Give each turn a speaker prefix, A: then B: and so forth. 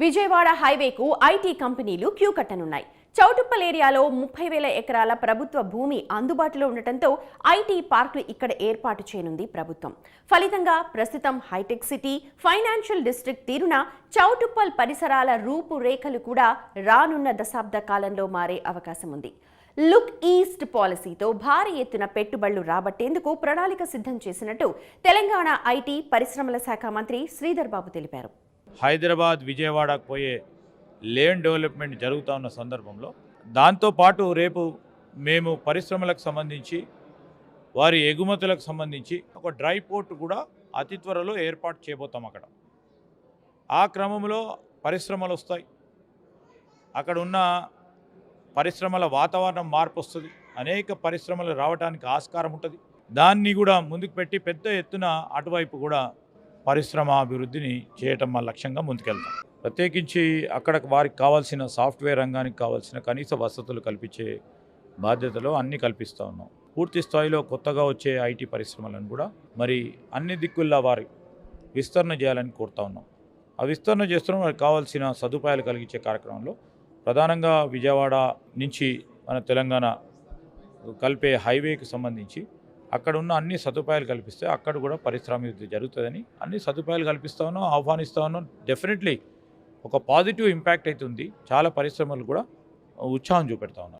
A: Vijayawada హైవేకు IT కంపెనీలు queue కట్టనున్నాయి. Choutuppal ఏరియాలో 30,000 ఎకరాల ప్రభుత్వ భూమి అందుబాటులో ఉండటంతో ఐటీ పార్కులు ఇక్కడ ఏర్పాటు చేయనుంది ప్రభుత్వం. ఫలితంగా ప్రస్తుతం హైటెక్ సిటీ, ఫైనాన్షియల్ డిస్ట్రిక్ట్ తీరున చౌటుప్పల్ పరిసరాల రూపురేఖలు కూడా రానున్న దశాబ్ద కాలంలో మారే అవకాశం ఉంది. లుక్ ఈస్ట్ పాలసీతో భారీ ఎత్తున పెట్టుబడులు రాబట్టేందుకు ప్రణాళిక సిద్ధం చేసినట్టు తెలంగాణ ఐటీ పరిశ్రమల శాఖ మంత్రి శ్రీధర్ బాబు తెలిపారు.
B: హైదరాబాద్ విజయవాడకు పోయే లేన్ డెవలప్మెంట్ జరుగుతూ ఉన్న సందర్భంలో దాంతోపాటు రేపు మేము పరిశ్రమలకు సంబంధించి వారి ఎగుమతులకు సంబంధించి ఒక డ్రై పోర్ట్ కూడా అతి త్వరలో ఏర్పాటు చేయబోతాం. ఆ క్రమంలో పరిశ్రమలు వస్తాయి, అక్కడ ఉన్న పరిశ్రమల వాతావరణం మార్పు వస్తుంది, అనేక పరిశ్రమలు రావడానికి ఆస్కారం ఉంటుంది. దాన్ని కూడా ముందుకు పెట్టి పెద్ద ఎత్తున అటువైపు కూడా పరిశ్రమ అభివృద్ధిని చేయటం మా లక్ష్యంగా ముందుకెళ్తాం. ప్రత్యేకించి అక్కడ వారికి కావాల్సిన సాఫ్ట్వేర్ రంగానికి కావాల్సిన కనీస వసతులు కల్పించే బాధ్యతలో అన్నీ కల్పిస్తూ ఉన్నాం. పూర్తి స్థాయిలో కొత్తగా వచ్చే ఐటీ పరిశ్రమలను కూడా మరి అన్ని దిక్కుల్లో వారి విస్తరణ చేయాలని కోరుతా ఉన్నాం. ఆ విస్తరణ చేస్తున్నాం. వారికి కావాల్సిన సదుపాయాలు కలిగించే కార్యక్రమంలో ప్రధానంగా విజయవాడ నుంచి మన తెలంగాణ కలిపే హైవేకి సంబంధించి అక్కడ ఉన్న అన్ని సదుపాయాలు కల్పిస్తే అక్కడ కూడా పరిశ్రమాభివృద్ధి జరుగుతుందని అన్ని సదుపాయాలు కల్పిస్తూ ఉన్నాం, ఆహ్వానిస్తూ ఉన్నాం. డెఫినెట్లీ ఒక పాజిటివ్ ఇంపాక్ట్ అవుతుంది. చాలా పరిశ్రమలు కూడా ఉత్సాహం చూపెడతా ఉన్నారు.